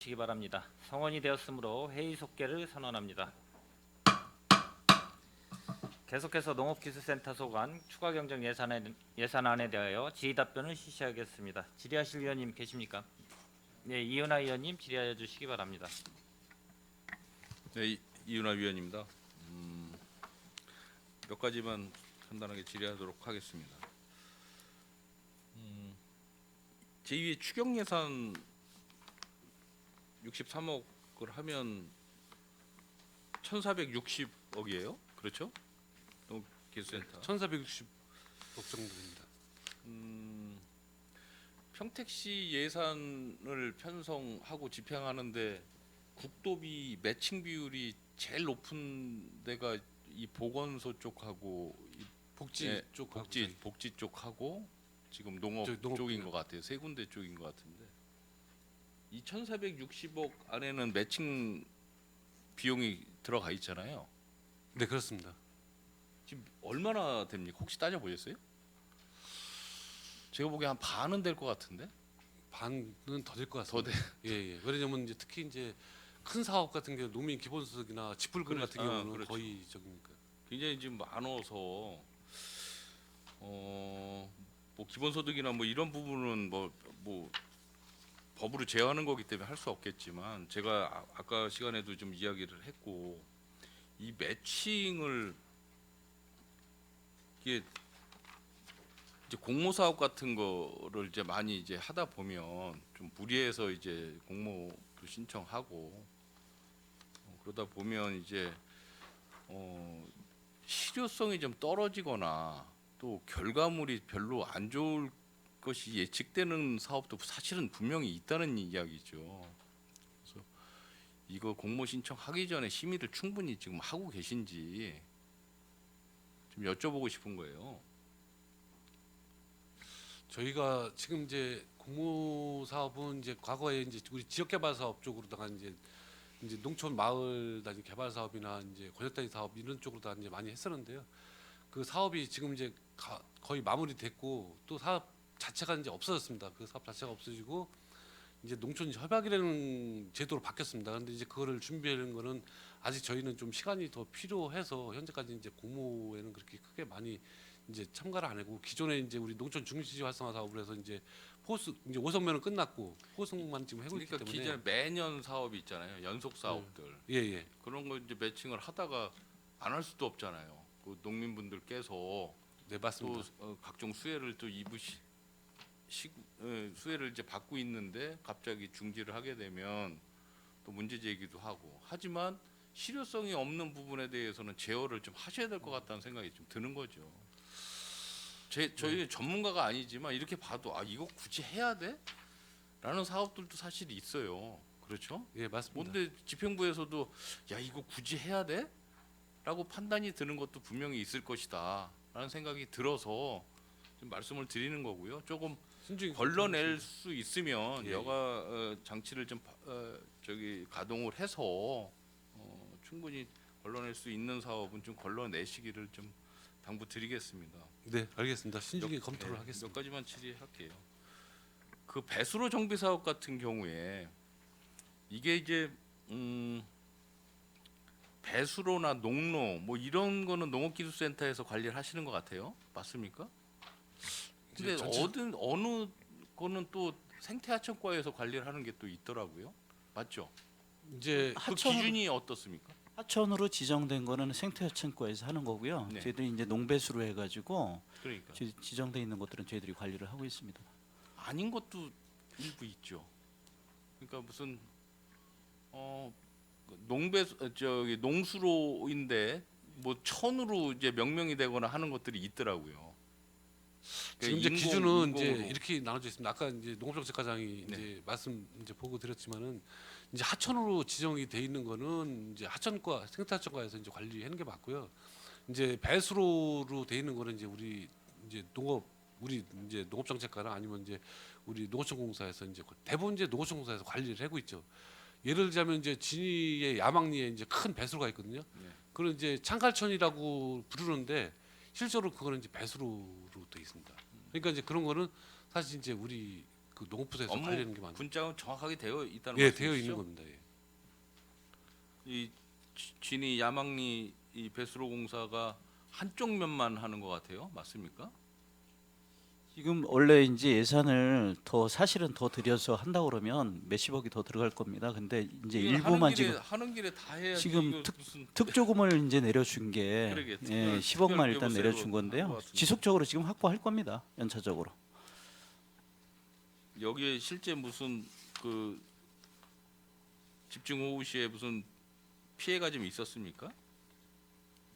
시기 바랍니다. 성원이 되었으므로 회의 속개를 선언합니다. 계속해서 농업기술센터 소관 추가경정 예산안에 대하여 질의답변을 실시하겠습니다. 질의하실 위원님 계십니까? 네, 이은하 위원님 질의하여 주시기 바랍니다. 네, 이윤아 위원입니다. 몇 가지만 간단하게 질의하도록 하겠습니다. 제2의 추경 예산 63억을 하면 1,460억이에요. 그렇죠? 농기술센터. 1,460억 정도 됩니다. 평택시 예산을 편성하고 집행하는데 국도비 매칭 비율이 제일 높은 데가 이 보건소 쪽하고 복지 네, 쪽하고 복지 쪽하고 지금 농업 농업 쪽인 분야. 것 같아요. 세 군데 쪽인 것 같은데 이 1,460억 안에는 매칭 비용이 들어가 있잖아요. 네, 그렇습니다. 지금 얼마나 됩니까? 혹시 따져 보셨어요? 제가 보기에 한 반은 될 것 같은데. 반은 더 될 것 더 같습니다. 예, 예. 왜냐면 이제 특히 이제 큰 사업 같은 경우 농민 기본소득이나 집불금 같은 경우는 그렇죠. 거의 저기니까. 굉장히 지금 많아서 뭐 기본소득이나 뭐 이런 부분은 뭐 법으로 제어하는 거기 때문에 할 수 없겠지만 제가 아까 시간에도 좀 이야기를 했고 이 매칭을 이게 이제 공모 사업 같은 거를 이제 많이 이제 하다 보면 좀 무리해서 이제 공모도 신청하고 그러다 보면 이제 실효성이 좀 떨어지거나 또 결과물이 별로 안 좋을 것이 예측되는 사업도 사실은 분명히 있다는 이야기죠. 그래서 이거 공모 신청하기 전에 심의를 충분히 지금 하고 계신지 좀 여쭤보고 싶은 거예요. 저희가 지금 이제 공모 사업은 이제 과거에 이제 우리 지역 개발 사업 쪽으로다가 이제 농촌 마을 단위 개발 사업이나 이제 권역 단위 사업 이런 쪽으로 다 이제 많이 했었는데요. 그 사업이 지금 이제 거의 마무리됐고 또 사업 자체가 이제 없어졌습니다. 그 사업 자체가 없어지고 이제 농촌 협약이라는 제도로 바뀌었습니다. 그런데 이제 그거를 준비하는 거는 아직 저희는 좀 시간이 더 필요해서 현재까지 이제 공모에는 그렇게 크게 많이 이제 참가를 안 하고 기존에 이제 우리 농촌 중심지 활성화 사업을 해서 이제 포수 이제 5성면은 끝났고 포승만 지금 하고 있기 그러니까 때문에 기존에 매년 사업이 있잖아요. 연속 사업들. 예예 그런 거 이제 매칭을 하다가 안 할 수도 없잖아요. 그 농민분들께서 네 또 맞습니다. 각종 수혜를 또 수혜를 이제 받고 있는데 갑자기 중지를 하게 되면 또 문제 제기도 하고 하지만 실효성이 없는 부분에 대해서는 제어를 좀 하셔야 될 것 같다는 생각이 좀 드는 거죠. 저희 전문가가 아니지만 이렇게 봐도 아 이거 굳이 해야 돼? 라는 사업들도 사실 있어요. 그렇죠? 예 맞습니다. 뭔데 집행부에서도 야 이거 굳이 해야 돼? 라고 판단이 드는 것도 분명히 있을 것이다 라는 생각이 들어서 좀 말씀을 드리는 거고요. 조금 신중히 걸러낼 수 있으면 예, 예. 여가 장치를 좀 가동을 해서 충분히 걸러낼 수 있는 사업은 좀 걸러내시기를 좀 당부드리겠습니다. 네 알겠습니다. 신중히 검토를 몇 하겠습니다. 가지만 질의할게요. 그 배수로 정비 사업 같은 경우에 이게 이제 배수로나 농로 뭐 이런 거는 농업기술센터에서 관리를 하시는 것 같아요. 맞습니까? 근데 이제 전체- 어느 거는 또 생태하천과에서 관리를 하는 게 또 있더라고요. 맞죠? 이제 그 하천으로, 기준이 어떻습니까? 하천으로 지정된 거는 생태하천과에서 하는 거고요. 네. 저희들이 이제 농배수로 해가지고 그러니까 지정돼 있는 것들은 저희들이 관리를 하고 있습니다. 아닌 것도 일부 있죠. 그러니까 무슨 저기 농수로인데 뭐 천으로 이제 명명이 되거나 하는 것들이 있더라고요. 지금 이제 인공- 기준은 이제 인공으로. 이렇게 나눠져 있습니다. 아까 이제 농업정책과장이 네. 이제 말씀 이제 보고 드렸지만은 이제 하천으로 지정이 돼 있는 거는 이제 하천과 생태하천과에서 이제 관리하는 게 맞고요. 이제 배수로로 돼 있는 거는 이제 우리 이제 우리 이제 농업정책과나 아니면 이제 우리 농어촌공사에서 이제 대부분 이제 농어촌공사에서 관리를 하고 있죠. 예를 들자면 이제 진위의 야망리에 이제 큰 배수로가 있거든요. 네. 그걸 이제 창갈천이라고 부르는데 실제로 그거는 이제 배수로로 돼 있습니다. 그러니까 이제 그런 거는 사실 이제 우리 그 농업부에서 업무 관리하는 게 많아요. 분장은 정확하게 되어 있다는 예, 말씀이시죠? 되어 있는 겁니다. 예. 이 진이 야망리 이 배수로 공사가 한쪽 면만 하는 것 같아요. 맞습니까? 지금 원래 이제 예산을 더 사실은 더 들여서 한다고 그러면 몇십억이 더 들어갈 겁니다. 근데 이제 이걸 일부만 지금 하는 길에 다 해야지. 지금 이거 무슨 특조금을 이제 내려준 게 그러게, 예, 특별 10억만 일단 교부세로 내려준 한것 건데요. 같은데. 지속적으로 지금 확보할 겁니다. 연차적으로. 여기에 실제 무슨 그 집중호우 시에 무슨 피해가 좀 있었습니까?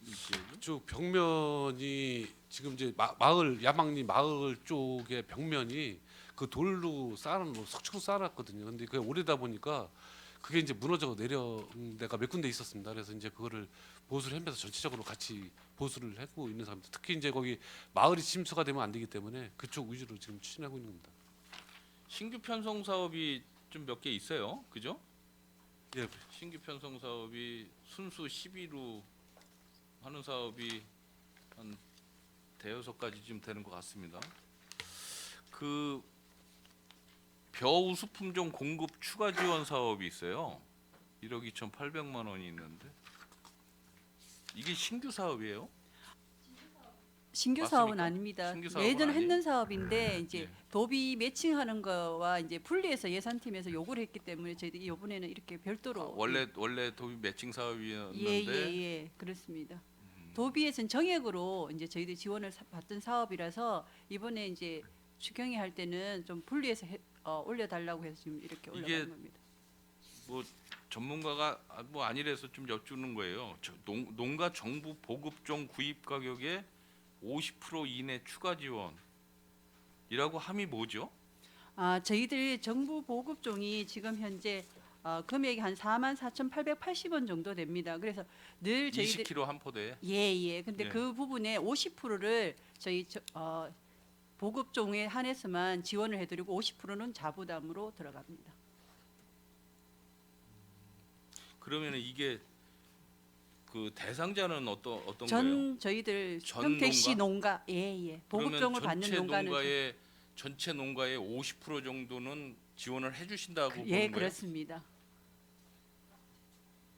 이 지역은? 쪽 벽면이 지금 이제 마을 야망리 마을 쪽의 벽면이 그 돌로 쌓아놓은 석축으로 쌓아놨거든요. 근데 그게 오래다 보니까 그게 이제 무너져 내려 데가 몇 군데 있었습니다. 그래서 이제 그거를 보수를 하면서 전체적으로 같이 보수를 하고 있는 상황입니다. 특히 이제 거기 마을이 침수가 되면 안 되기 때문에 그쪽 위주로 지금 추진하고 있는 겁니다. 신규 편성 사업이 좀 몇 개 있어요. 그죠? 예, 신규 편성 사업이 순수 12로 하는 사업이 한 대여섯 가지쯤 되는 것 같습니다. 그 벼우수 품종 공급 추가 지원 사업이 있어요. 1억 2,800만 원이 있는데 이게 신규 사업이에요? 신규 맞습니까? 사업은 아닙니다. 신규 사업은 예전 아니에요? 했는 사업인데 이제 네. 도비 매칭하는 거와 이제 분리해서 예산팀에서 요구를 했기 때문에 저희들이 이번에는 이렇게 별도로 원래 도비 매칭 사업이었는데 예예예 그렇습니다. 도비에서는 정액으로 이제 저희들이 지원을 받던 사업이라서 이번에 이제 추경이 할 때는 좀 분리해서 올려달라고 해서 지금 이렇게 이게 올라간 겁니다. 뭐 전문가가 뭐 아니래서 좀 여쭈는 거예요. 농가 정부 보급종 구입 가격의 50% 이내 추가 지원이라고 함이 뭐죠? 저희들 정부 보급종이 지금 현재 금액이 한 44,880원 정도 됩니다. 그래서 늘 저희들 20kg 한 포대에. 예. 근데 예. 그 부분에 50%를 저희 보급종에 한해서만 지원을 해드리고 50%는 자부담으로 들어갑니다. 그러면은 이게 그 대상자는 어떤 거예요? 전 저희들 전 평택시 농가 예예 보급종을 그러면 받는 전체 농가는 전체 농가의 50% 정도는 지원을 해주신다고 보는 예 거예요? 그렇습니다.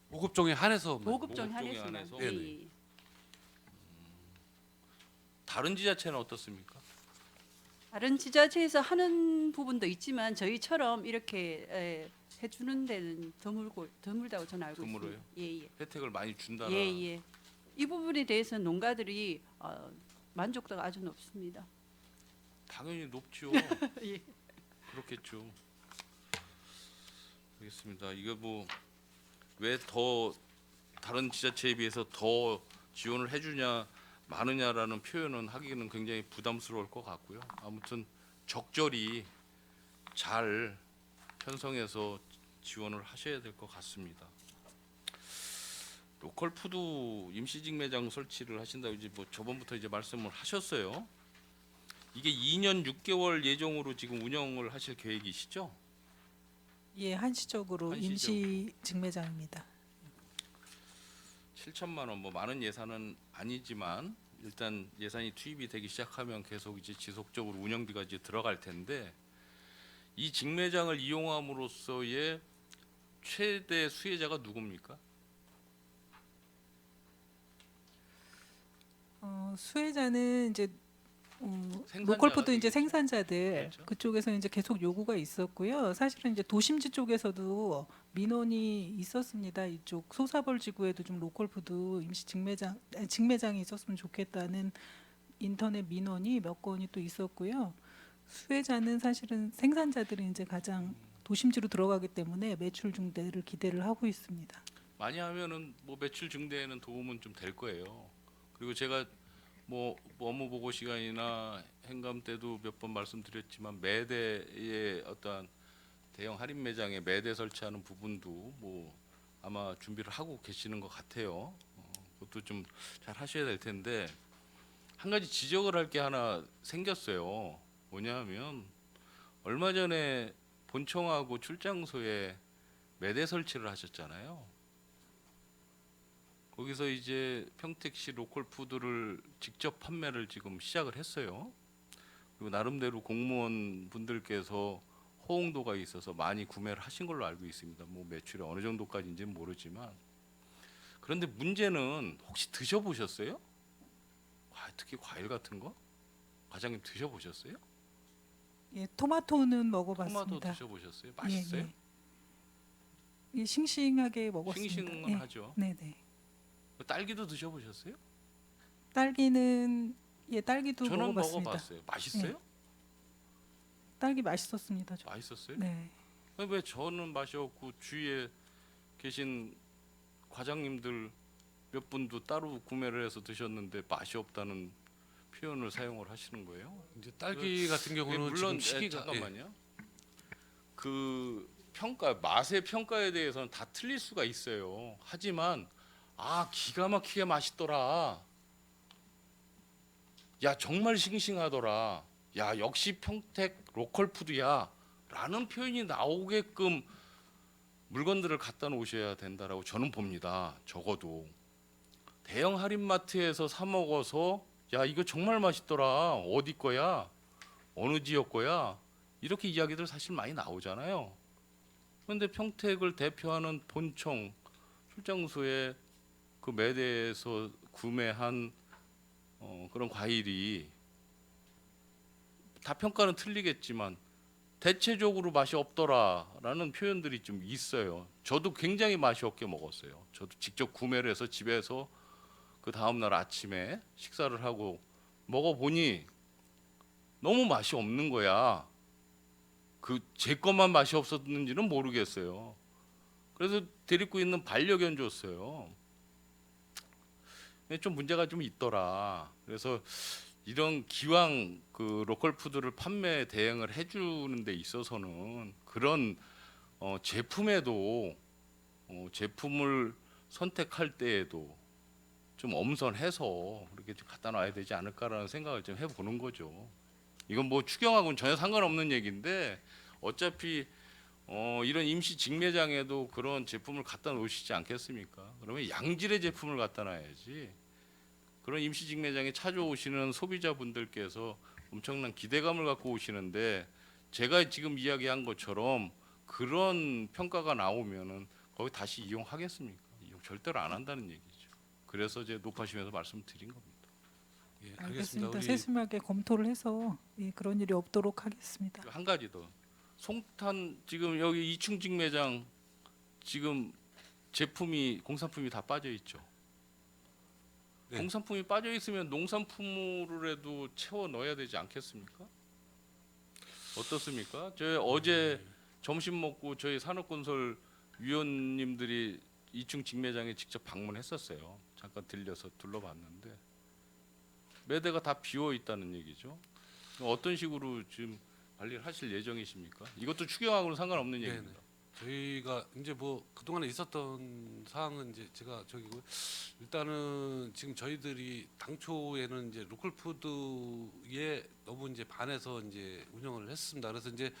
보급종에 한해서 보급종에 보급종에 한해서만 한해서? 예. 다른 지자체는 어떻습니까? 다른 지자체에서 하는 부분도 있지만 저희처럼 이렇게 해주는 데는 드물다고 저는 알고 드물어요? 있습니다. 예예. 혜택을 많이 준다라. 예예. 이 부분에 대해서는 농가들이 만족도가 아주 높습니다. 당연히 높죠. 예. 그렇겠죠. 알겠습니다. 이거 뭐 왜 더 다른 지자체에 비해서 더 지원을 해주냐 많으냐라는 표현은 하기는 굉장히 부담스러울 것 같고요. 아무튼 적절히 잘 편성해서 지원을 하셔야 될 것 같습니다. 로컬 푸드 임시직 매장 설치를 하신다고 이제 뭐 저번부터 이제 말씀을 하셨어요. 이게 2년 6개월 예정으로 지금 운영을 하실 계획이시죠? 예, 한시적으로 한시적으로. 임시 직매장입니다. 7천만 원 뭐 많은 예산은 아니지만 일단 예산이 투입이 되기 시작하면 계속 이제 지속적으로 운영비가 이제 들어갈 텐데 이 직매장을 이용함으로써의 최대 수혜자가 누굽니까? 수혜자는 이제 생산자가 로컬푸드 이제 되겠죠. 생산자들 그렇죠. 그쪽에서 이제 계속 요구가 있었고요. 사실은 이제 도심지 쪽에서도 민원이 있었습니다. 이쪽 소사벌 지구에도 좀 로컬푸드 임시 직매장이 있었으면 좋겠다는 인터넷 민원이 몇 건이 또 있었고요. 수혜자는 사실은 생산자들이 이제 가장 도심지로 들어가기 때문에 매출 증대를 기대를 하고 있습니다. 많이 하면은 뭐 매출 증대에는 도움은 좀 될 거예요. 그리고 제가 뭐 업무 보고 시간이나 행감 때도 몇 번 말씀드렸지만 매대의 어떤 대형 할인 매장에 매대 설치하는 부분도 뭐 아마 준비를 하고 계시는 것 같아요. 그것도 좀 잘 하셔야 될 텐데 한 가지 지적을 할 게 하나 생겼어요. 뭐냐면 얼마 전에 본청하고 출장소에 매대 설치를 하셨잖아요. 거기서 이제 평택시 로컬 푸드를 직접 판매를 지금 시작을 했어요. 그리고 나름대로 공무원 분들께서 호응도가 있어서 많이 구매를 하신 걸로 알고 있습니다. 뭐 매출이 어느 정도까지인지는 모르지만 그런데 문제는 혹시 드셔보셨어요? 특히 과일 같은 거 과장님 드셔보셨어요? 예, 토마토는 먹어봤습니다. 토마토 드셔보셨어요? 맛있어요? 예, 예. 예, 싱싱하게 먹었습니다. 싱싱은 예. 하죠. 네네. 딸기도 드셔보셨어요? 딸기는 예, 딸기도 저는 먹어봤습니다. 먹어봤어요. 맛있어요? 딸기 맛있었습니다. 저. 맛있었어요? 네. 왜 저는 맛이 없고 주위에 계신 과장님들 몇 분도 따로 구매를 해서 드셨는데 맛이 없다는 표현을 사용을 하시는 거예요? 이제 딸기 같은 경우는 물론 지금 시기가 잠깐만요. 그 맛의 평가에 대해서는 다 틀릴 수가 있어요. 하지만 기가 막히게 맛있더라. 야 정말 싱싱하더라. 야 역시 평택 로컬 푸드야. 라는 표현이 나오게끔 물건들을 갖다 놓으셔야 된다라고 저는 봅니다. 적어도 대형 할인마트에서 사 먹어서 야 이거 정말 맛있더라. 어디 거야? 어느 지역 거야? 이렇게 이야기들 사실 많이 나오잖아요. 그런데 평택을 대표하는 본청 출장소에 그 매대에서 구매한 그런 과일이 다 평가는 틀리겠지만 대체적으로 맛이 없더라라는 표현들이 좀 있어요. 저도 굉장히 맛이 없게 먹었어요. 저도 직접 구매를 해서 집에서 그 다음 날 아침에 식사를 하고 먹어보니 너무 맛이 없는 거야. 제 것만 맛이 없었는지는 모르겠어요. 그래서 데리고 있는 반려견 줬어요. 좀 문제가 좀 있더라. 그래서 이런 기왕 그 로컬 푸드를 판매 대행을 해주는 데 있어서는 그런 제품에도 제품을 선택할 때에도 좀 엄선해서 그렇게 좀 갖다 놔야 되지 않을까라는 생각을 좀 해보는 거죠. 이건 뭐 추경하고는 전혀 상관없는 얘기인데 어차피 이런 임시 직매장에도 그런 제품을 갖다 놓으시지 않겠습니까? 그러면 양질의 제품을 갖다 놔야지. 그런 임시 직매장에 찾아오시는 소비자분들께서 엄청난 기대감을 갖고 오시는데 제가 지금 이야기한 것처럼 그런 평가가 나오면은 거기 다시 이용하겠습니까? 이용 절대로 안 한다는 얘기죠. 그래서 이제 높아지면서 말씀드린 겁니다. 예, 알겠습니다. 알겠습니다. 우리 세심하게 검토를 해서 예, 그런 일이 없도록 하겠습니다. 한 가지 더. 송탄 지금 여기 2층 직매장 지금 공산품이 다 빠져 있죠. 네. 공산품이 빠져 있으면 농산품으로라도 채워 넣어야 되지 않겠습니까? 어떻습니까? 저 어제 점심 먹고 저희 산업건설 위원님들이 2층 직매장에 직접 방문했었어요. 잠깐 들려서 둘러봤는데 매대가 다 비어 있다는 얘기죠. 어떤 식으로 지금 관리를 하실 예정이십니까? 이것도 추경하고는 상관없는 네네. 얘기입니다. 저희가 이제 뭐 그동안에 있었던 사항은 이제 제가 저기고 일단은 지금 저희들이 당초에는 이제 로컬 푸드에 너무 이제 반해서 이제 운영을 했습니다. 그래서 이제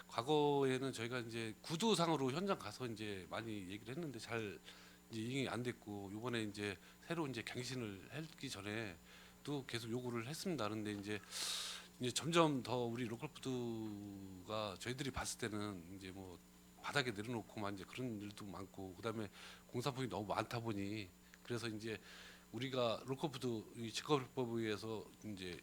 과거에는 저희가 이제 구두상으로 현장 가서 이제 많이 얘기를 했는데 잘 이제 이행이 안 됐고 이번에 이제 새로 이제 갱신을 하기 전에 또 계속 요구를 했습니다. 그런데 이제 점점 더 우리 로컬 푸드가 저희들이 봤을 때는 이제 뭐 바닥에 내려놓고만 이제 그런 일도 많고 그다음에 공산품이 너무 많다 보니 그래서 이제 우리가 로컬 푸드 이 직업법에 의해서 이제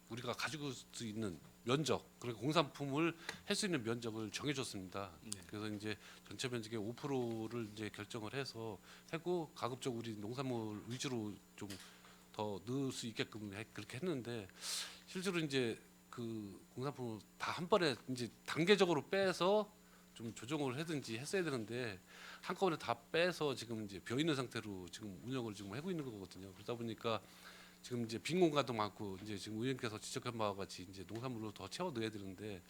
우리가 가지고 수 있는 면적 그러니까 공산품을 할 수 있는 면적을 정해줬습니다. 그래서 이제 전체 면적의 5%를 이제 결정을 해서 하고 가급적 우리 농산물 위주로 좀 더 넣을 수 있게끔 그렇게 했는데 실제로 이제 그 공산품을 다 한 번에 이제 단계적으로 빼서 좀 조정을 하든지 했어야 되는데 한꺼번에 다 빼서 지금 이제 비어 있는 상태로 지금 운영을 지금 하고 있는 거거든요. 그러다 보니까 지금 이제 빈 공간도 많고 이제 지금 의원께서 지적한 바와 같이 이제 농산물로 더 채워 넣어야 되는데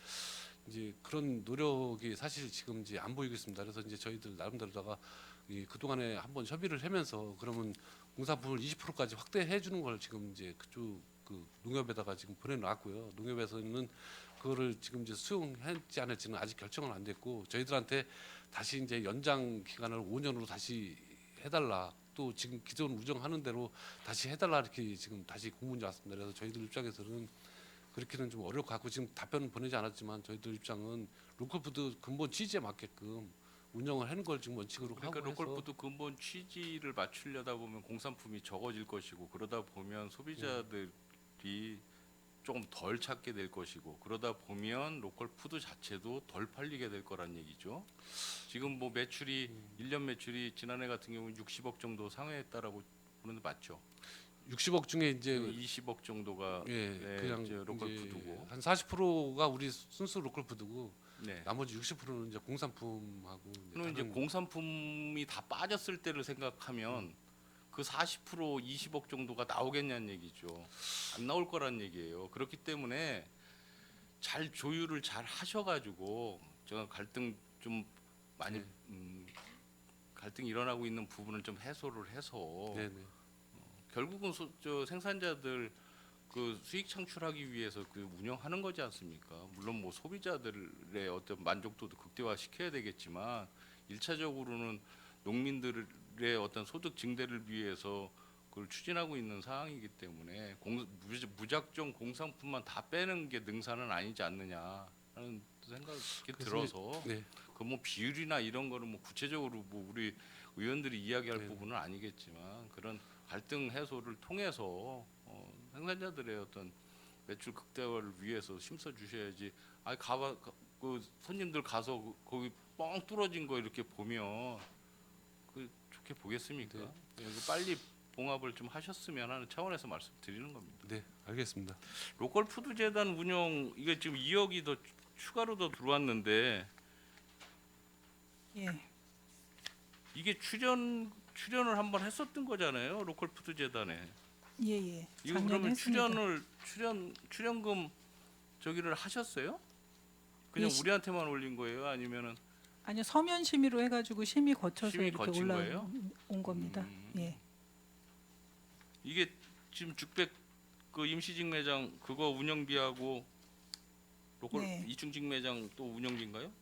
이제 그런 노력이 사실 지금 이제 안 보이고 있습니다. 그래서 이제 저희들 나름대로다가 그 동안에 한번 협의를 하면서 그러면 공산품을 20%까지 확대해 주는 걸 지금 이제 그쪽 그 농협에다가 지금 보내놨고요. 농협에서는 그거를 지금 이제 수용할지 안 할지는 아직 결정은 안 됐고 저희들한테 다시 이제 연장 기간을 5년으로 다시 해달라. 또 지금 기존 운영하는 대로 다시 해달라 이렇게 지금 다시 공문이 왔습니다. 그래서 저희들 입장에서는 그렇게는 좀 어려울 것 같고 지금 답변은 보내지 않았지만 저희들 입장은 로컬푸드 근본 취지에 맞게끔 운영을 하는 걸 지금 원칙으로 그러니까 하고 해서 로컬푸드 근본 취지를 맞추려다 보면 공산품이 적어질 것이고 그러다 보면 소비자들이 조금 덜 찾게 될 것이고 그러다 보면 로컬푸드 자체도 덜 팔리게 될 거란 얘기죠. 지금 뭐 매출이 1년 매출이 지난해 같은 경우는 60억 정도 상회했다라고 보는데 맞죠? 60억 중에 이제 20억 정도가 예, 네, 그냥 이제 로컬푸드고. 한 40%가 우리 순수 로컬푸드고 네. 나머지 60%는 이제 공산품하고 그럼 이제 다른- 공산품이 다 빠졌을 때를 생각하면 그 40% 20억 정도가 나오겠냐는 얘기죠. 안 나올 거란 얘기예요. 그렇기 때문에 잘 조율을 잘 하셔가지고 제가 갈등 좀 많이 네. 갈등 일어나고 있는 부분을 좀 해소를 해서 네네. 결국은 저 생산자들 그 수익 창출하기 위해서 그 운영하는 거지 않습니까? 물론 뭐 소비자들의 어떤 만족도도 극대화 시켜야 되겠지만 1차적으로는 농민들의 어떤 소득 증대를 위해서 그걸 추진하고 있는 상황이기 때문에 무작정 공산품만 다 빼는 게 능사는 아니지 않느냐라는 생각이 그래서 들어서 네. 그 뭐 비율이나 이런 거는 뭐 구체적으로 뭐 우리 의원들이 이야기할 네. 부분은 아니겠지만 그런 갈등 해소를 통해서 생산자들의 어떤 매출 극대화를 위해서 힘써 주셔야지. 아니 그 손님들 가서 거기 뻥 뚫어진 거 이렇게 보면 그 좋게 보겠습니까? 네. 예, 그 빨리 봉합을 좀 하셨으면 하는 차원에서 말씀드리는 겁니다. 네, 알겠습니다. 로컬 푸드 재단 운영 이게 지금 2억이 더 추가로 더 들어왔는데 예. 이게 출연을 한번 했었던 거잖아요. 로컬 푸드 재단에. 예, 예. 이거 작년에 그러면 했습니다. 출연금 저기를 하셨어요? 그냥 예, 우리한테만 올린 거예요? 아니면은 아니요, 서면 심의로 해 가지고 심의 거쳐서 심의 이렇게 거친 거예요? 올라온 겁니다. 예. 이게 지금 죽백 그 임시직 매장 그거 운영비하고 로컬 네. 이충직 매장 또 운영비인가요?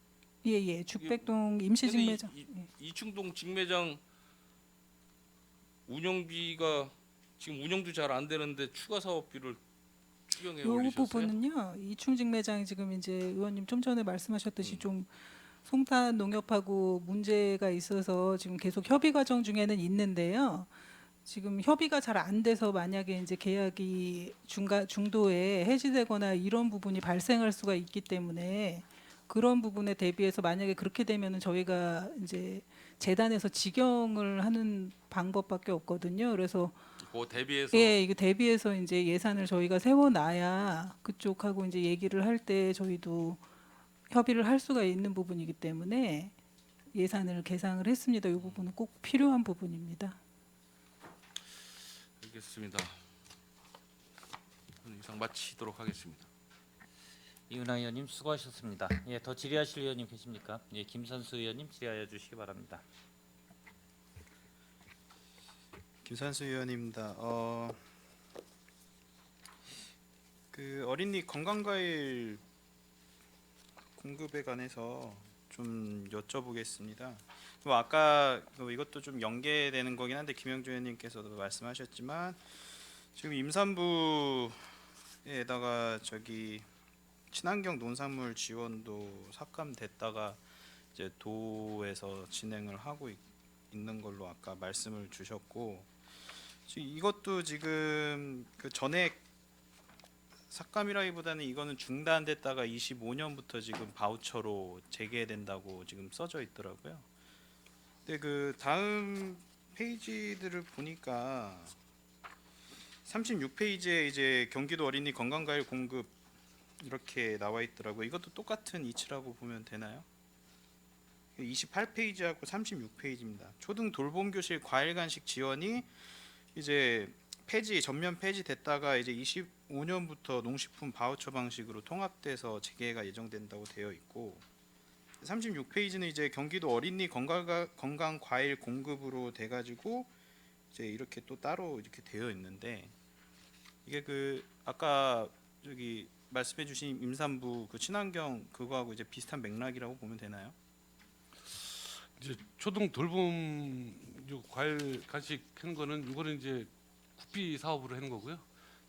예, 예. 죽백동 임시직 근데 매장. 예. 이충동 직매장 운영비가 지금 운영도 잘 안 되는데 추가 사업비를 추경해 요 올리셨어요? 부분은요. 이충직 매장이 지금 이제 의원님 좀 전에 말씀하셨듯이 음. 좀 송탄 농협하고 문제가 있어서 지금 계속 협의 과정 중에는 있는데요. 지금 협의가 잘 안 돼서 만약에 이제 계약이 중도에 해지되거나 이런 부분이 발생할 수가 있기 때문에 그런 부분에 대비해서 만약에 그렇게 되면은 저희가 이제 재단에서 직영을 하는 방법밖에 없거든요. 그래서 그 대비해서 예, 이거 대비해서 이제 예산을 저희가 세워놔야 그쪽하고 이제 얘기를 할 때 저희도 협의를 할 수가 있는 부분이기 때문에 예산을 계상을 했습니다. 이 부분은 꼭 필요한 부분입니다. 알겠습니다. 이상 마치도록 하겠습니다. 이은하 의원님 수고하셨습니다. 예, 더 질의하실 의원님 계십니까? 예, 김선수 의원님 질의하여 주시기 바랍니다. 김선수 의원입니다. 그 어린이 건강과일 공급에 관해서 좀 여쭤보겠습니다. 뭐 아까 이것도 좀 연계되는 거긴 한데 김영주 의원님께서도 말씀하셨지만 지금 임산부에다가 저기 친환경 농산물 지원도 삭감됐다가 이제 도에서 진행을 하고 있는 걸로 아까 말씀을 주셨고 지금 이것도 지금 그 전액 삭감이라기보다는 이거는 중단됐다가 25년부터 지금 바우처로 재개된다고 지금 써져 있더라고요. 근데 그 다음 페이지들을 보니까 36페이지에 이제 경기도 어린이 건강과일 공급 이렇게 나와 있더라고요. 이것도 똑같은 이치라고 보면 되나요? 28페이지하고 36페이지입니다. 초등 돌봄교실 과일 간식 지원이 이제 전면 폐지됐다가 이제 25년부터 농식품 바우처 방식으로 통합돼서 재개가 예정된다고 되어 있고 36페이지는 이제 경기도 어린이 건강 과일 공급으로 돼 가지고 이제 이렇게 또 따로 이렇게 되어 있는데 이게 그 아까 저기 말씀해 주신 임산부 그 친환경 그거하고 이제 비슷한 맥락이라고 보면 되나요? 이제 초등 돌봄 요 과일 간식 하는 거는 이거는 이제 구피 사업으로 하는 거고요.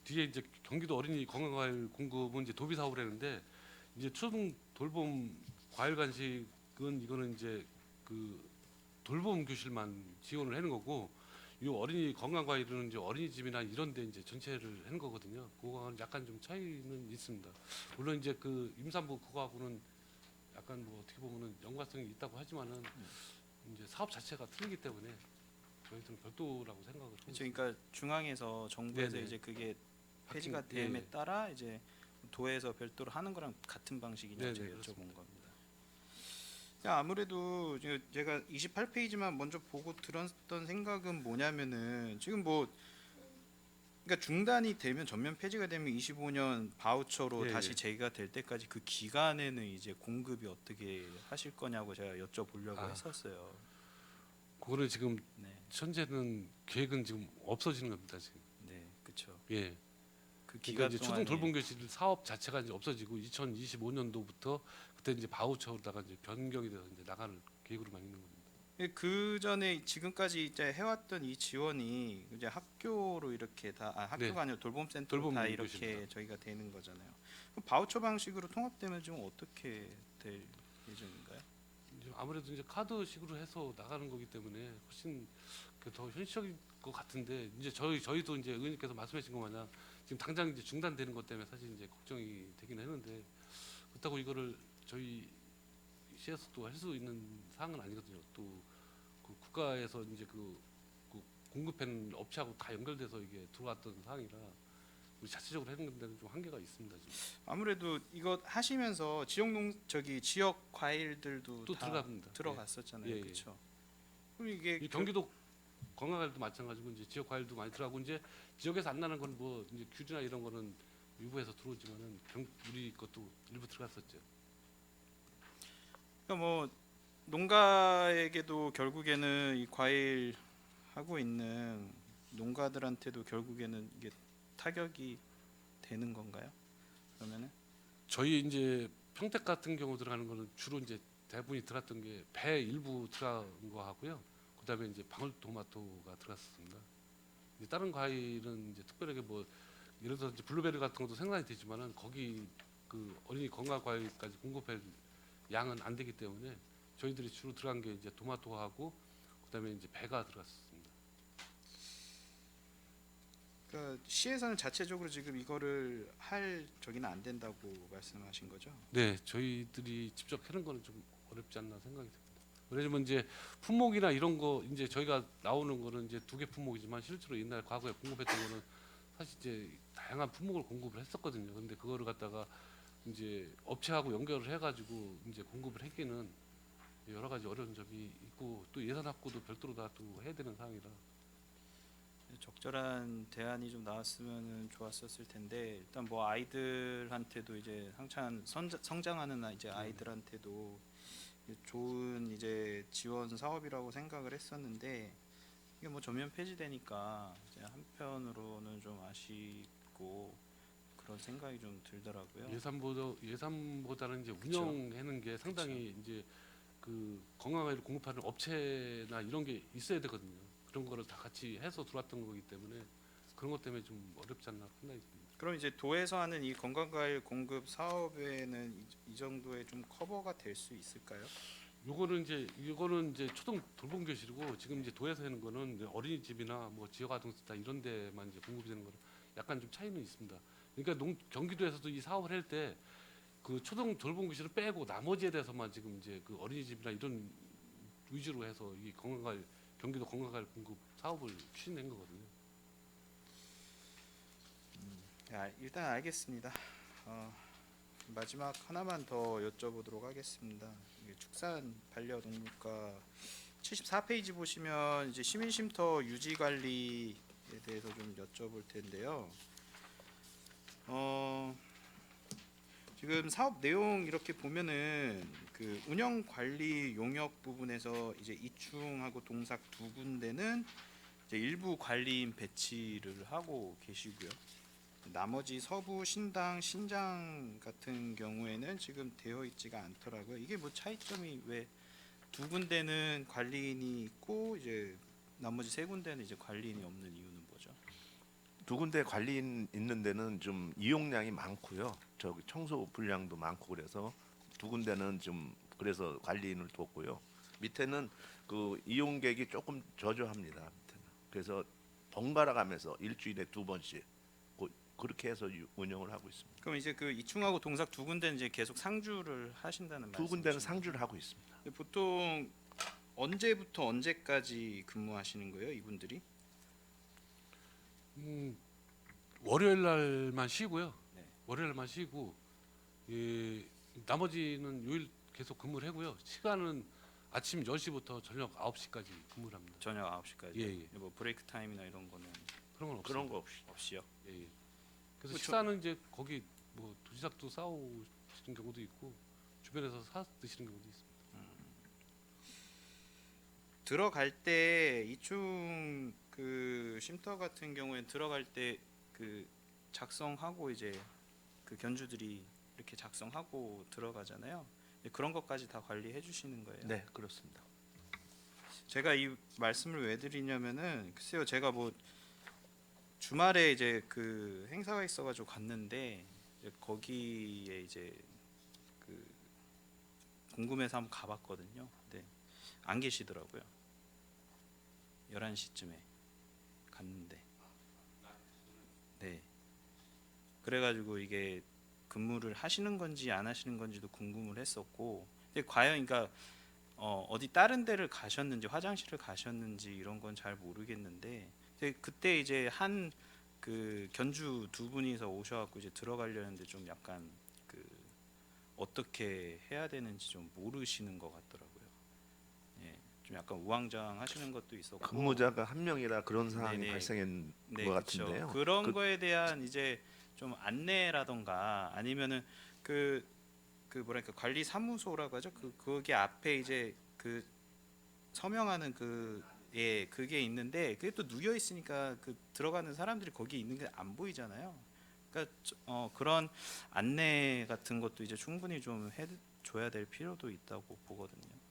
뒤에 이제 경기도 어린이 건강과일 공급은 이제 도비 사업을 했는데 이제 초등 돌봄 과일 간식은 이거는 이제 그 돌봄 교실만 지원을 하는 거고 이 어린이 건강 과일은 이제 어린이집이나 이런 데 이제 전체를 하는 거거든요. 그거는 약간 좀 차이는 있습니다. 물론 이제 그 임산부 그거하고는 약간 뭐 어떻게 보면은 연관성이 있다고 하지만은 이제 사업 자체가 틀리기 때문에 저희들은 별도라고 생각을 하고 그렇죠. 그러니까 중앙에서 정부에서 네네. 이제 그게 폐지가 바뀐- 예, 됨에 예. 따라 이제 도에서 별도로 하는 거랑 같은 방식이냐 네네, 제가 여쭤본 그렇습니다. 겁니다. 야, 아무래도 제가 28페이지만 먼저 보고 들었던 생각은 뭐냐면은 지금 뭐 그러니까 중단이 되면 전면 폐지가 되면 25년 바우처로 예, 다시 예. 재개가 될 때까지 그 기간에는 이제 공급이 어떻게 하실 거냐고 제가 여쭤보려고 아. 했었어요. 그거는 지금 네, 현재는 계획은 지금 없어지는 겁니다. 지금. 네, 그렇죠. 예. 그 그러니까 기간 이제 초등 동안에 돌봄 교실 사업 자체가 이제 없어지고 2025년도부터 그때 이제 바우처로다가 이제 변경이 돼서 이제 나가는 계획으로만 있는 겁니다. 그 전에 지금까지 이제 해왔던 이 지원이 이제 학교로 이렇게 다 학교가 네. 아니라 돌봄센터로 돌봄 다 이렇게 교실입니다. 저희가 되는 거잖아요. 그럼 바우처 방식으로 통합되면 좀 어떻게 될 예정인가요? 이제 아무래도 이제 카드식으로 해서 나가는 거기 때문에 훨씬 더 현실적인 것 같은데 이제 저희도 이제 의원님께서 말씀하신 것 마냥 지금 당장 이제 중단되는 것 때문에 사실 이제 걱정이 되긴 했는데 그렇다고 이거를 저희 시에서도 할 수 있는 사항은 아니거든요. 또 그 국가에서 이제 그 공급하는 업체하고 다 연결돼서 이게 들어왔던 사항이라 우리 자체적으로 하는 데는 좀 한계가 있습니다. 지금. 아무래도 이거 하시면서 지역 과일들도 또 다 들어갑니다. 들어갔었잖아요. 예, 예. 그렇죠. 그럼 이게 이 경기도 건강과일도 마찬가지고 이제 지역 과일도 많이 들어가고 이제 지역에서 안 나는 건 뭐 이제 귤이나 이런 거는 일부에서 들어오지만은 우리 것도 일부 들어갔었죠. 그러니까 뭐 농가에게도 결국에는 이 과일 하고 있는 농가들한테도 결국에는 이게 타격이 되는 건가요? 그러면은 저희 이제 평택 같은 경우 들어가는 거는 주로 이제 대부분이 들어갔던 게 배 일부 들어간 거 하고요. 그다음에 이제 방울토마토가 들어갔습니다. 이제 다른 과일은 이제 특별하게 뭐 예를 들어서 이제 블루베리 같은 것도 생산이 되지만은 거기 그 어린이 건강 과일까지 공급할 양은 안 되기 때문에 저희들이 주로 들어간 게 이제 토마토하고 그다음에 이제 배가 들어갔습니다. 그러니까 시에서는 자체적으로 지금 이거를 할 저기는 안 된다고 말씀하신 거죠? 네, 저희들이 직접 하는 거는 좀 어렵지 않나 생각이 듭니다. 왜냐면 이제 품목이나 이런 거 이제 저희가 나오는 거는 이제 두 개 품목이지만 실제로 옛날 과거에 공급했던 거는 사실 이제 다양한 품목을 공급을 했었거든요. 근데 그거를 갖다가 이제 업체하고 연결을 해가지고 이제 공급을 하기는 여러 가지 어려운 점이 있고 또 예산 확보도 별도로 다 또 해야 되는 상황이라 적절한 대안이 좀 나왔으면 좋았었을 텐데 일단 뭐 아이들한테도 이제 한창 성장하는 이제 아이들한테도 좋은 이제 지원 사업이라고 생각을 했었는데 이게 뭐 전면 폐지되니까 이제 한편으로는 좀 아쉽고 그런 생각이 좀 들더라고요. 예산보다는 이제 그쵸. 운영하는 게 상당히 이제 그 건강과일을 공급하는 업체나 이런 게 있어야 되거든요. 그런 거를 다 같이 해서 들어왔던 거기 때문에 그런 것 때문에 좀 어렵지 않나 생각이 듭니다. 그럼 이제 도에서 하는 이 건강과일 공급 사업에는 이 정도의 좀 커버가 될 수 있을까요? 이거는 이제 초등 돌봄 교실이고 지금 이제 도에서 하는 거는 이제 어린이집이나 뭐 지역아동센터 이런 데만 이제 공급이 되는 거는 약간 좀 차이는 있습니다. 그러니까 경기도에서도 이 사업을 할 때 그 초등 돌봄 교실을 빼고 나머지에 대해서만 지금 이제 그 어린이집이나 이런 위주로 해서 이 건강과일 경기도 건강과일 공급 사업을 추진한 거거든요. 일단 알겠습니다. 마지막 하나만 더 여쭤보도록 하겠습니다. 이게 축산 반려동물과 74페이지 보시면 이제 시민쉼터 유지 관리에 대해서 좀 여쭤볼 텐데요. 지금 사업 내용 이렇게 보면은 그 운영 관리 용역 부분에서 이제 이충하고 동삭 두 군데는 이제 일부 관리인 배치를 하고 계시고요. 나머지 서부, 신당, 신장 같은 경우에는 지금 되어 있지가 않더라고요. 이게 뭐 차이점이 왜 두 군데는 관리인이 있고 이제 나머지 세 군데는 이제 관리인이 없는 이유는 뭐죠? 두 군데 관리인 있는 데는 좀 이용량이 많고요. 저기 청소 분량도 많고 그래서 두 군데는 좀 그래서 관리인을 뒀고요. 밑에는 그 이용객이 조금 저조합니다. 밑에는. 그래서 번갈아 가면서 일주일에 2번씩 그렇게 해서 운영을 하고 있습니다. 그럼 이제 그 이충하고 동삭 두 군데는 이제 계속 상주를 하신다는 말씀이시죠? 두 군데는 상주를 하고 있습니다. 보통 언제부터 언제까지 근무하시는 거예요, 이분들이? 월요일 날만 쉬고요. 네. 월요일 날만 쉬고 나머지는 요일 계속 근무를 하고요. 시간은 아침 10시부터 저녁 9시까지 근무를 합니다. 저녁 9시까지. 예, 예. 뭐 브레이크 타임이나 이런 거는 그런 건 없습니다. 그런 거 없이 없이요. 예, 예. 그래서 그쵸. 식사는 이제 거기 뭐 도시락도 싸오시는 경우도 있고 주변에서 사 드시는 경우도 있습니다. 들어갈 때 이충 그 쉼터 같은 경우에는 들어갈 때 그 작성하고 이제 그 견주들이 이렇게 작성하고 들어가잖아요. 그런 것까지 다 관리해 주시는 거예요. 네, 그렇습니다. 제가 이 말씀을 왜 드리냐면은 글쎄요, 제가 뭐 주말에 이제 그 행사가 있어가지고 갔는데 이제 거기에 이제 그 궁금해서 한번 가봤거든요. 근데 안 계시더라고요. 11시쯤에 갔는데, 네. 그래가지고 이게 근무를 하시는 건지 안 하시는 건지도 궁금을 했었고, 근데 과연 그러니까 어디 다른 데를 가셨는지 화장실을 가셨는지 이런 건 잘 모르겠는데, 근데 그때 이제 한 그 견주 두 분이서 오셔갖고 이제 들어가려는데 좀 약간 그 어떻게 해야 되는지 좀 모르시는 것 같더라고요. 예, 좀 약간 우왕좌왕하시는 것도 있었고. 근무자가 한 명이라 그런 상황이 네네. 발생한 네, 것 그쵸. 같은데요. 그런 거에 대한 이제 좀 안내라던가 아니면은 그 뭐랄까 관리 사무소라고 하죠. 거기 앞에 이제 그 서명하는 그게 있는데 그게 또 누여 있으니까 그 들어가는 사람들이 거기 있는 게 안 보이잖아요. 그러니까 그런 안내 같은 것도 이제 충분히 좀 해줘야 될 필요도 있다고 보거든요.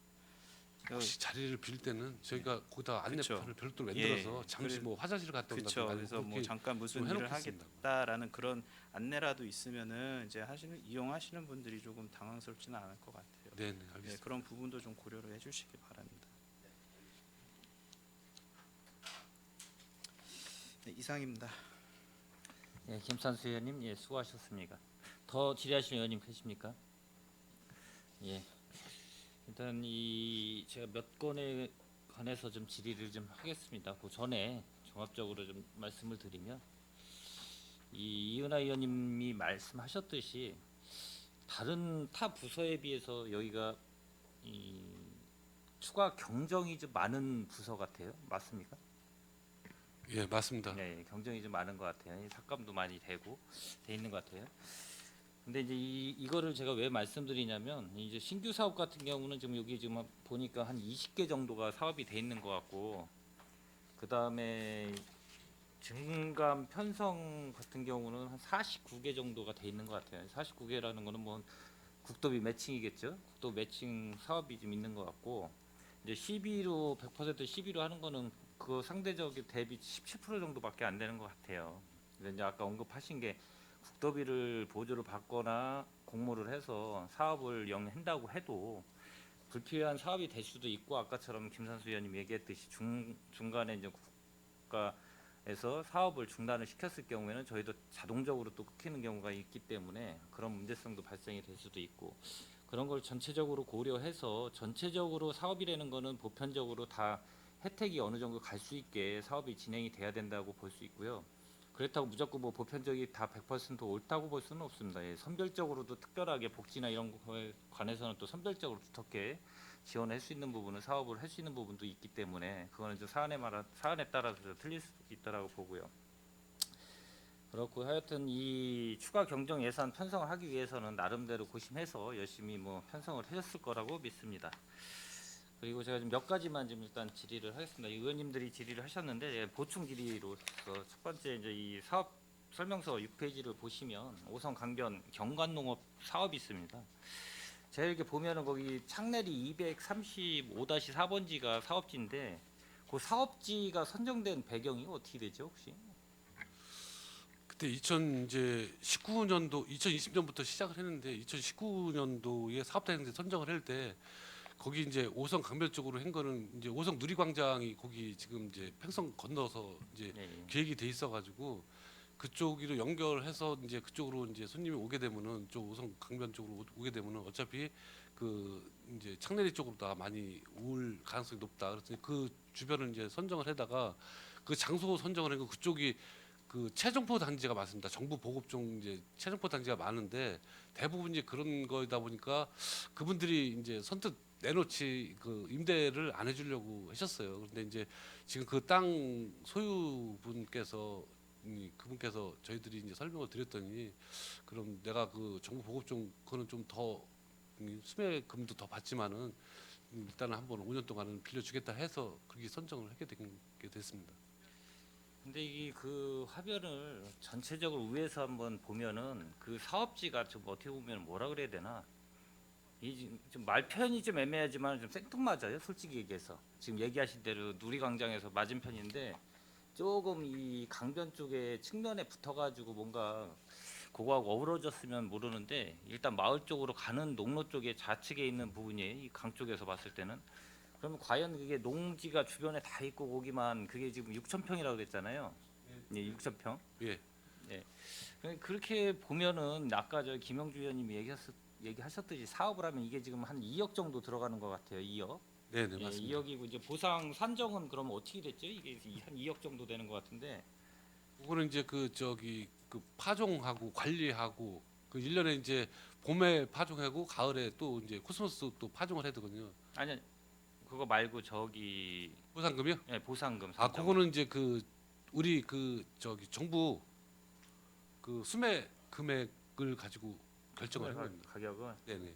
혹시 자리를 빌 때는 저희가 거기다 안내표를 그쵸. 별도로 예. 만들어서 잠시 뭐 화장실 갔다 그렇죠. 온다든가 그래서 뭐 잠깐 무슨 좀 일을 해놓겠습니다. 하겠다라는 그런 안내라도 있으면은 이제 이용하시는 분들이 조금 당황스럽지는 않을 것 같아요. 네, 네, 네, 알겠습니다. 그런 부분도 좀 고려를 해주시기 바랍니다. 네, 이상입니다. 예, 김산수 의원님, 예, 수고하셨습니다. 더 질의하실 의원님 계십니까? 예. 일단 이 제가 몇 건에 관해서 좀 질의를 좀 하겠습니다. 그 전에 종합적으로 좀 말씀을 드리면 이 이은하 의원님이 말씀하셨듯이 다른 타 부서에 비해서 여기가 이 추가 경정이 좀 많은 부서 같아요. 맞습니까? 예, 맞습니다. 네, 경정이 좀 많은 것 같아요. 삭감도 많이 되고 돼 있는 것 같아요. 근데 이제 이거를 제가 왜 말씀드리냐면 이제 신규 사업 같은 경우는 지금 여기 지금 보니까 한 20개 정도가 사업이 돼 있는 것 같고, 그 다음에 증감 편성 같은 경우는 한 49개 정도가 돼 있는 것 같아요. 49개라는 거는 뭐 국도비 매칭이겠죠. 국도 매칭 사업이 좀 있는 것 같고, 이제 100% 시비로 하는 거는 그 상대적인 대비 17% 정도밖에 안 되는 것 같아요. 근데 이제 아까 언급하신 게 국도비를 보조를 받거나 공모를 해서 사업을 영한다고 해도 불필요한 사업이 될 수도 있고, 아까처럼 김산수 의원님 얘기했듯이 중간에 이제 국가에서 사업을 중단을 시켰을 경우에는 저희도 자동적으로 또 끊기는 경우가 있기 때문에 그런 문제성도 발생이 될 수도 있고, 그런 걸 전체적으로 고려해서 전체적으로 사업이라는 거는 보편적으로 다 혜택이 어느 정도 갈 수 있게 사업이 진행이 돼야 된다고 볼 수 있고요. 그렇다고 무조건 뭐 보편적이 다 100% 옳다고 볼 수는 없습니다. 예, 선별적으로도 특별하게 복지나 이런 거에 관해서는 또 선별적으로 두텁게 지원할 수 있는 부분은 사업을 할 수 있는 부분도 있기 때문에 그거는 좀 사안에 따라서 좀 틀릴 수도 있다라고 보고요. 그렇고 하여튼 이 추가 경정 예산 편성을 하기 위해서는 나름대로 고심해서 열심히 뭐 편성을 하셨을 거라고 믿습니다. 그리고 제가 좀 몇 가지만 좀 일단 질의를 하겠습니다. 의원님들이 질의를 하셨는데 예, 보충 질의로서 첫 번째 이제 이 사업 설명서 6페이지를 보시면 5선 강변 경관농업 사업이 있습니다. 제가 이렇게 보면은 거기 창내리 235-4번지가 사업지인데 그 사업지가 선정된 배경이 어떻게 되죠 혹시? 그때 2019년도 2020년부터 시작을 했는데 2019년도에 사업단체 선정을 할 때 거기 이제 5성 강변 쪽으로 한 거는 이제 5성 누리광장이 거기 지금 이제 팽성 건너서 이제 예, 예. 계획이 돼 있어가지고 그쪽으로 연결해서 이제 그쪽으로 이제 손님이 오게 되면은 저 5성 강변 쪽으로 오게 되면은 어차피 그 이제 창내리 쪽으로 다 많이 올 가능성이 높다. 그래서 그 주변을 이제 선정을 해다가 그 장소 선정을 한거 그쪽이 그 최종포 단지가 많습니다. 정부 보급종 이제 최종포 단지가 많은데 대부분 이제 그런 거다 보니까 그분들이 이제 선뜻 내놓지 그 임대를 안 해주려고 하셨어요. 그런데 이제 지금 그 땅 소유분께서 그분께서 저희들이 이제 설명을 드렸더니 그럼 내가 그 정부 보급종 그거는 좀 더 수매금도 더 받지만은 일단은 한번 5년 동안은 빌려주겠다 해서 그렇게 선정을 하게 됐습니다. 근데 이 그 화변을 전체적으로 위에서 한번 보면은 그 사업지가 좀 어떻게 보면 뭐라 그래야 되나, 이 좀 말 표현이 좀 애매하지만 좀 생뚱맞아요. 솔직히 얘기해서 지금 얘기하신 대로 누리광장에서 맞은편인데 조금 이 강변 쪽에 측면에 붙어가지고 뭔가 그거하고 어우러졌으면 모르는데, 일단 마을 쪽으로 가는 농로 쪽에 좌측에 있는 부분이에요. 이 강 쪽에서 봤을 때는. 그러면 과연 그게 농지가 주변에 다 있고 거기만 그게 지금 6,000평이라고 그랬잖아요. 예, 6,000평. 예. 예. 그렇게 보면은 아까 저 김영주 의원님이 얘기하셨듯이 사업을 하면 이게 지금 한 2억 정도 들어가는 것 같아요. 2억. 네, 네, 예, 맞습니다. 2억이고 이제 보상 산정은 그러면 어떻게 됐죠? 이게 한 2억 정도 되는 것 같은데. 그거는 이제 그 저기 그 파종하고 관리하고 그 1년에 이제 봄에 파종하고 가을에 또 이제 코스모스 또 파종을 해야 되거든요. 아니, 그거 말고 저기 보상금이요? 예, 보상금. 아, 산정. 그거는 이제 그 우리 그 저기 정부 그 수매 금액을 가지고 결정을 한 겁니다. 가격은 네, 네.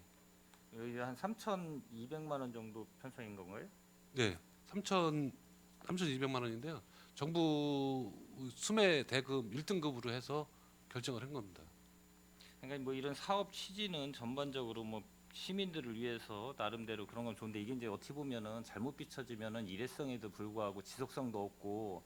여기 한 3,200만 원 정도 편성인 건가요? 네. 3,200만 원인데요. 정부 수매 대금 1등급으로 해서 결정을 한 겁니다. 그러니까 뭐 이런 사업 취지는 전반적으로 뭐 시민들을 위해서 나름대로 그런 건 좋은데, 이게 이제 어떻게 보면은 잘못 비춰지면은 일회성에도 불구하고 지속성도 없고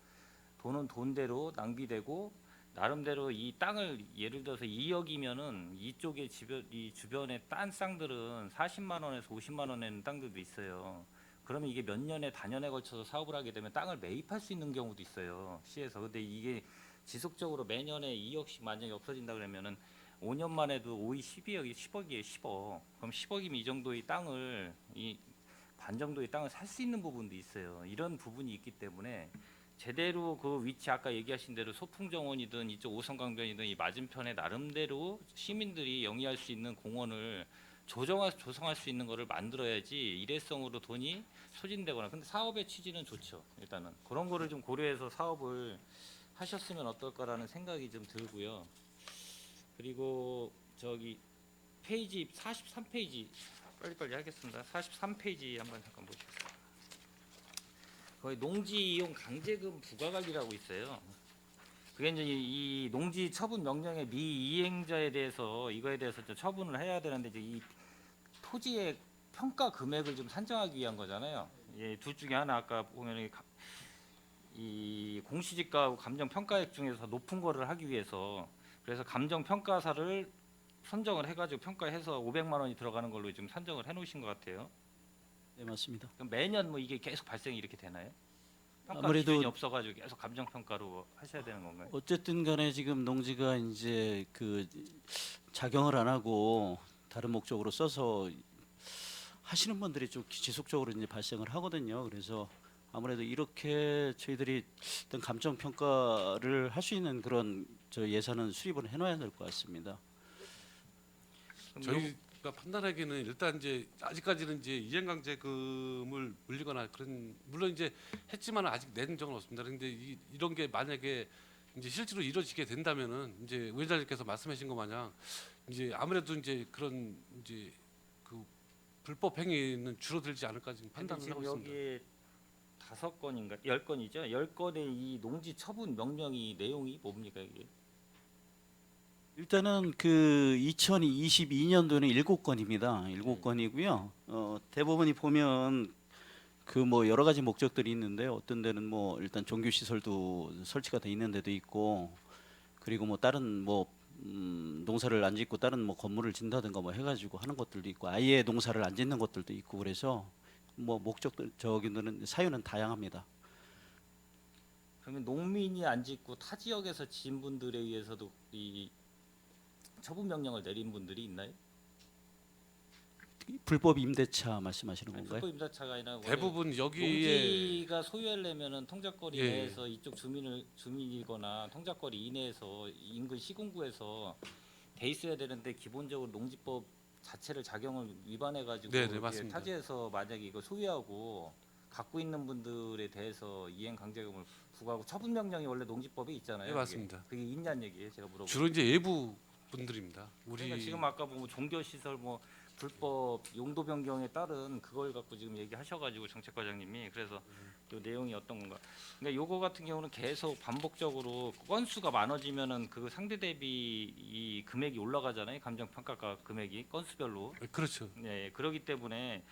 돈은 돈대로 낭비되고, 나름대로 이 땅을 예를 들어서 2억이면은 이쪽에 이 주변에 딴 쌍들은 40만 원에서 50만 원 내는 땅들도 있어요. 그러면 이게 몇 년에 단연에 걸쳐서 사업을 하게 되면 땅을 매입할 수 있는 경우도 있어요, 시에서. 근데 이게 지속적으로 매년에 2억씩 만약에 없어진다 그러면은 5년만 해도 5이 12억이 10억이에요. 10억. 그럼 10억이면 이 정도의 땅을, 이 반 정도의 땅을 살 수 있는 부분도 있어요. 이런 부분이 있기 때문에 제대로 그 위치, 아까 얘기하신 대로 소풍정원이든 이쪽 오성강변이든 이 맞은편에 나름대로 시민들이 영위할 수 있는 공원을 조성할 수 있는 거를 만들어야지 일회성으로 돈이 소진되거나. 근데 사업의 취지는 좋죠. 일단은 그런 거를 좀 고려해서 사업을 하셨으면 어떨까라는 생각이 좀 들고요. 그리고 저기 페이지 43페이지 빨리빨리 하겠습니다. 43페이지 한번 잠깐 보시겠어요. 거의 농지 이용 강제금 부과관리라고 있어요. 그게 이제 이 농지 처분 명령의 미이행자에 대해서 이거에 대해서 좀 처분을 해야 되는데, 이제 이 토지의 평가 금액을 좀 산정하기 위한 거잖아요. 예, 둘 중에 하나. 아까 보면 이 공시지가하고 감정평가액 중에서 높은 거를 하기 위해서, 그래서 감정평가사를 선정을 해가지고 평가해서 500만 원이 들어가는 걸로 지금 산정을 해놓으신 것 같아요. 네, 맞습니다. 그럼 매년 뭐 이게 계속 발생이 이렇게 되나요? 평가 아무래도 기준이 없어가지고 계속 감정평가로 하셔야 되는 건가요? 어쨌든 간에 지금 농지가 이제 그 작용을 안 하고 다른 목적으로 써서 하시는 분들이 좀 지속적으로 이제 발생을 하거든요. 그래서 아무래도 이렇게 저희들이 어떤 감정 평가를 할 수 있는 그런 저 예산은 수립을 해놔야 될 것 같습니다. 그럼 저희가 판단하기에는 일단 이제 아직까지는 이제 이행강제금을 물리거나 그런, 물론 이제 했지만 아직 낸 적은 없습니다. 그런데 이런 게 만약에 이제 실제로 이루어지게 된다면은 이제 의원님께서 말씀하신 것 마냥 이제 아무래도 이제 그런 이제 그 불법 행위는 줄어들지 않을까 지금 근데 판단을 지금 하고 있습니다. 여기에 5건인가 10건이죠. 10건의 이 농지 처분 명령이 내용이 뭡니까 이게? 일단은 그 2022년도는 7건입니다. 7건이고요. 대부분이 보면 그 뭐 여러 가지 목적들이 있는데, 어떤 데는 뭐 일단 종교 시설도 설치가 돼 있는 데도 있고, 그리고 뭐 다른 뭐 농사를 안 짓고 다른 뭐 건물을 짓는다든가 뭐 해가지고 하는 것들도 있고 아예 농사를 안 짓는 것들도 있고 그래서 뭐 목적들 저기는 사유는 다양합니다. 그러면 농민이 안 짓고 타 지역에서 지은 분들에 의해서도 이 처분 명령을 내린 분들이 있나요? 불법 임대차 말씀하시는 건가요? 불법 임대차가 아니라 원래 대부분 여기에 농지가 소유하려면은 통작거리 예, 예. 내에서 이쪽 주민이거나 통작거리 이내에서 인근 시군구에서 돼 있어야 되는데 기본적으로 농지법 자체를 작용을 위반해 가지고 네, 네, 맞습니다. 타지에서 만약에 이거 소유하고 갖고 있는 분들에 대해서 이행 강제금을 부과하고 처분 명령이 원래 농지법에 있잖아요. 네, 맞습니다. 그게 있냐는 얘기예요. 제가 물어보고. 주로 이제 외부 분들입니다. 우리 그러니까 지금 아까 뭐 종교 시설 뭐 불법 용도 변경에 따른 그걸 갖고 지금 얘기하셔가지고 정책과장님이 그래서 요 내용이 어떤 건가? 그러니까 요거 같은 경우는 계속 반복적으로 건수가 많아지면은 그 상대 대비 이 금액이 올라가잖아요. 감정 평가가 금액이 건수별로. 그렇죠. 네, 그렇기 때문에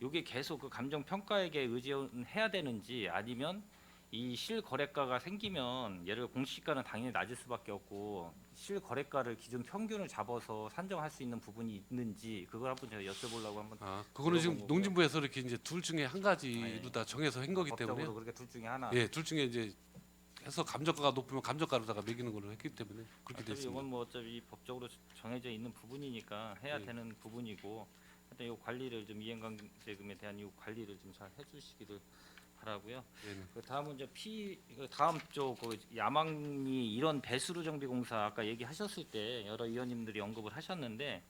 요게 계속 그 감정 평가에게 의존해야 되는지 아니면 이 실거래가가 생기면 예를 들어 공시가는 당연히 낮을 수밖에 없고 실거래가를 기준 평균을 잡아서 산정할 수 있는 부분이 있는지 그걸 한번 제가 여쭤보려고 한번 그거는 지금 물어본 거고요. 농진부에서 이렇게 이제 둘 중에 한 가지로 다 정해서 한 거기 법적으로 때문에 그렇게 둘 중에 하나. 예, 둘 중에 이제 해서 감정가가 높으면 감정가로다가 매기는 걸로 했기 때문에 그렇게 어차피 됐습니다. 이건 뭐 어차피 법적으로 정해져 있는 부분이니까 해야 예. 되는 부분이고 하여튼 이 관리를 좀 이행강제금에 대한 이 관리를 좀 잘 해주시기를 바라고요. 예, 네. 그 다음은 이제 그 다음 쪽 그 야망리 이런 배수로 정비 공사 아까 얘기하셨을 때 여러 위원님들이 언급을 하셨는데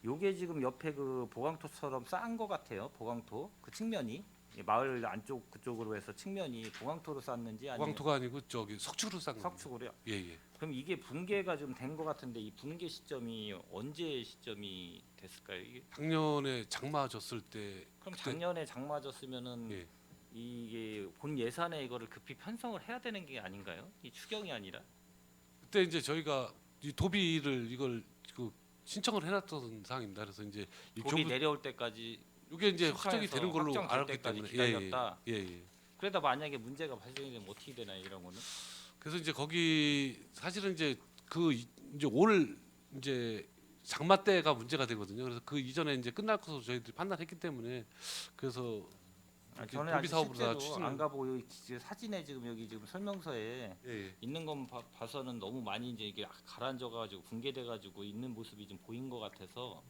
요게 지금 옆에 그 보강토처럼 쌓은 것 같아요. 보강토 그 측면이 이 마을 안쪽 그쪽으로 해서 측면이 보강토로 쌓는지 아니면 보강토가 아니고 저기 석축으로 싼 겁니다. 석축으로요. 예, 예. 그럼 이게 붕괴가 좀 된 것 같은데 이 붕괴 시점이 언제 시점이 됐을까요? 이게 작년에 장마 졌을 때 그럼 그때- 작년에 장 맞았으면은 예. 이게 본 예산에 이거를 급히 편성을 해야 되는 게 아닌가요? 이 추경이 아니라. 그때 이제 저희가 이 도비를 이걸 그 신청을 해놨던 상황입니다. 그래서 이제 이 돈이 교부 내려올 때까지 이게 이제 심사해서 확정이 되는 걸로 확정될 알았기 때까지 때문에 기다렸다. 예, 예, 예. 그러다 만약에 문제가 발생이 되면 어떻게 되나요, 이런 거는? 그래서 이제 거기 사실은 이제 그 이제 올 이제 장마 때가 문제가 되거든요. 그래서 그 이전에 이제 끝날 것으로 저희들이 판단했기 때문에 그래서 이렇게 저는 도비 아직 사업으로 다 실제로 안 가보고 여기 지금 사진에 지금 여기 지금 설명서에 예, 예. 있는 건 봐서는 너무 많이 이제 이게 가라앉아가지고 붕괴돼가지고 있는 모습이 좀 보인 것 같아서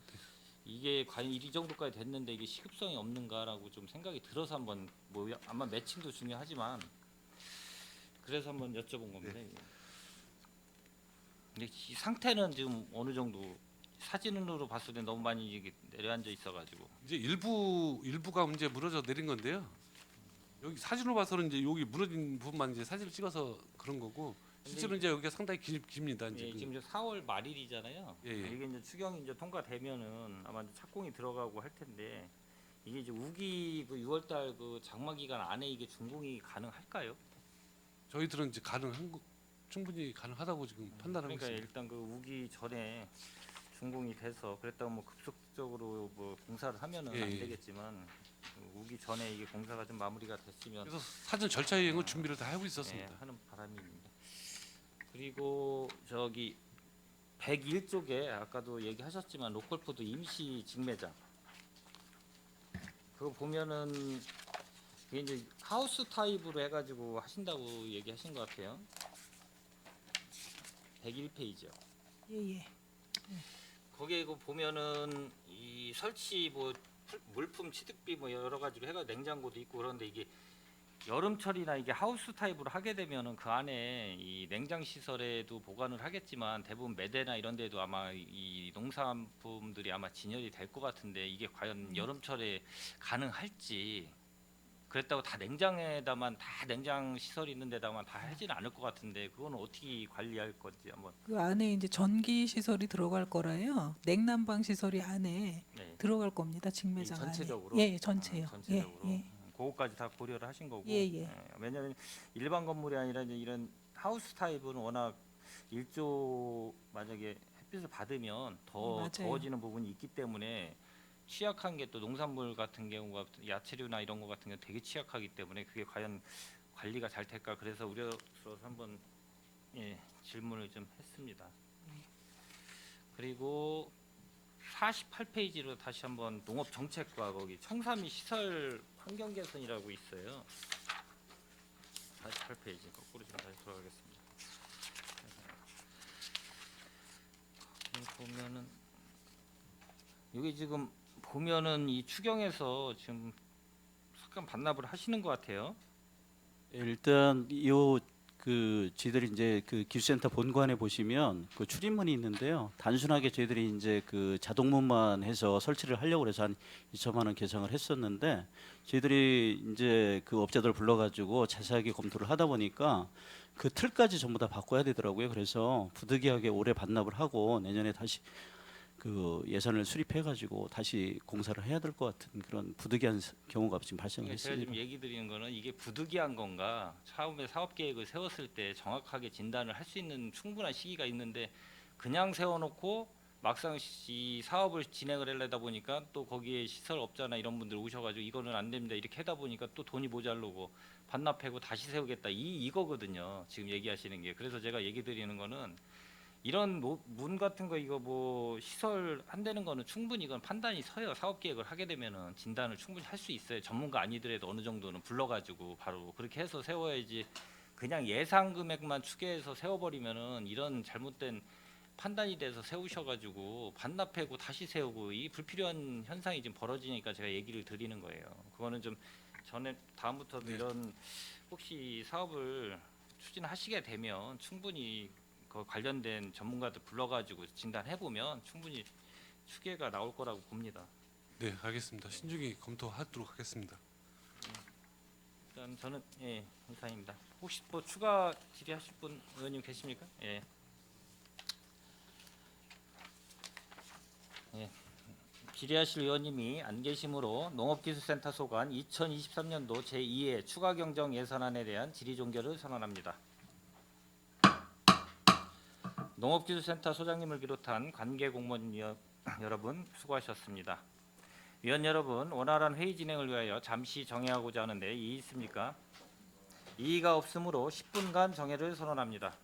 이게 과연 이 정도까지 됐는데 이게 시급성이 없는가라고 좀 생각이 들어서 한번 뭐 아마 매칭도 중요하지만 그래서 한번 여쭤본 겁니다. 이게. 근데 이 상태는 지금 어느 정도 사진으로 봤을 때 너무 많이 이게 내려앉아 있어가지고 이제 일부가 이제 무너져 내린 건데요. 여기 사진으로 봐서는 이제 여기 무너진 부분만 이제 사진을 찍어서 그런 거고 실제로 이제 여기가 상당히 깁니다. 이제 예, 그- 지금 이제 4월 말일이잖아요. 예, 예. 이게 이제 추경이 이제 통과되면은 아마 이제 착공이 들어가고 할 텐데 이게 이제 우기 그 6월달 그 장마 기간 안에 이게 준공이 가능할까요? 저희들은 이제 충분히 가능하다고 지금 판단하고 그러니까 있습니다. 일단 그 우기 전에 준공이 돼서 그랬다고 뭐 급속적으로 뭐 공사를 하면은 예, 안 예. 되겠지만 그 우기 전에 이게 공사가 좀 마무리가 됐으면 그래서 사전 절차 이행을 준비를 다 하고 있었습니다. 예, 하는 바람입니다. 그리고 저기 101쪽에 아까도 얘기하셨지만 로컬푸드 임시 직매장 그거 보면은 이게 이제 하우스 타입으로 해가지고 하신다고 얘기하신 것 같아요. 101페이지요. 예예. 거기에 그 보면은 이 설치 뭐 물품 취득비 뭐 여러 가지로 해가 냉장고도 있고 그런데 이게 여름철이나 이게 하우스 타입으로 하게 되면은 그 안에 이 냉장 시설에도 보관을 하겠지만 대부분 매대나 이런 데도 아마 이 농산품들이 아마 진열이 될 것 같은데 이게 과연 여름철에 가능할지 그랬다고 다 냉장에다만 다 냉장 시설이 있는 데다만 다 하지는 않을 것 같은데 그거는 어떻게 관리할 건지 한번 그 안에 이제 전기 시설이 들어갈 거라요. 냉난방 시설이 안에 네. 들어갈 겁니다. 직매장 안에. 전체적으로? 예, 전체요. 전체적으로 예, 예. 그거까지 다 고려를 하신 거고. 예, 예. 왜냐하면 일반 건물이 아니라 이제 이런 하우스 타입은 워낙 일조 만약에 햇빛을 받으면 더 맞아요. 더워지는 부분이 있기 때문에 취약한 게 또 농산물 같은 경우가 야채류나 이런 거 같은 경우 되게 취약하기 때문에 그게 과연 관리가 잘 될까 그래서 우려스러워서 한번 질문을 좀 했습니다. 그리고 48페이지로 다시 한번 농업 정책과 거기 청사미 시설 환경 개선이라고 있어요. 48페이지 거꾸로 좀 다시 돌아가겠습니다. 보면은 여기 지금 보면은 이 추경에서 지금 삭감 반납을 하시는 것 같아요. 일단 요 그 저희들이 이제 그 기술센터 본관에 보시면 그 출입문이 있는데요. 단순하게 저희들이 이제 그 자동문만 해서 설치를 하려고 그래서 한 2천만 원 계상을 했었는데 저희들이 이제 그 업자들 불러가지고 자세하게 검토를 하다 보니까 그 틀까지 전부 다 바꿔야 되더라고요. 그래서 부득이하게 올해 반납을 하고 내년에 다시 그 예산을 수립해가지고 다시 공사를 해야 될 것 같은 그런 부득이한 경우가 지금 그러니까 제가 발생했습니다. 지금 얘기 드리는 거는 이게 부득이한 건가 처음에 사업 계획을 세웠을 때 정확하게 진단을 할 수 있는 충분한 시기가 있는데 그냥 세워놓고 막상 이 사업을 진행을 하려다 보니까 또 거기에 시설업자나 이런 분들 오셔가지고 이거는 안 됩니다 이렇게 하다 보니까 또 돈이 모자르고 반납하고 다시 세우겠다 이거거든요 지금 얘기하시는 게. 그래서 제가 얘기 드리는 거는 이런 문 같은 거 이거 뭐 시설 한다는 거는 충분히 이건 판단이 서요. 사업 계획을 하게 되면은 진단을 충분히 할 수 있어요. 전문가 아니더라도 어느 정도는 불러가지고 바로 그렇게 해서 세워야지. 그냥 예상 금액만 추계해서 세워버리면은 이런 잘못된 판단이 돼서 세우셔가지고 반납하고 다시 세우고 이 불필요한 현상이 지금 벌어지니까 제가 얘기를 드리는 거예요. 그거는 좀 전에 다음부터도 네. 이런 혹시 사업을 추진하시게 되면 충분히 그 관련된 전문가들 불러가지고 진단해 보면 충분히 추계가 나올 거라고 봅니다. 네, 알겠습니다. 신중히 검토하도록 하겠습니다. 일단 저는 이상입니다. 혹시 뭐 추가 질의하실 분 의원님 계십니까? 질의하실 의원님이 안 계시므로 농업기술센터 소관 2023년도 제2회 추가경정 예산안에 대한 질의 종결을 선언합니다. 농업기술센터 소장님을 비롯한 관계 공무원 여러분 수고하셨습니다. 위원 여러분, 원활한 회의 진행을 위하여 잠시 정회하고자 하는데 이의 있습니까? 이의가 없으므로 10분간 정회를 선언합니다.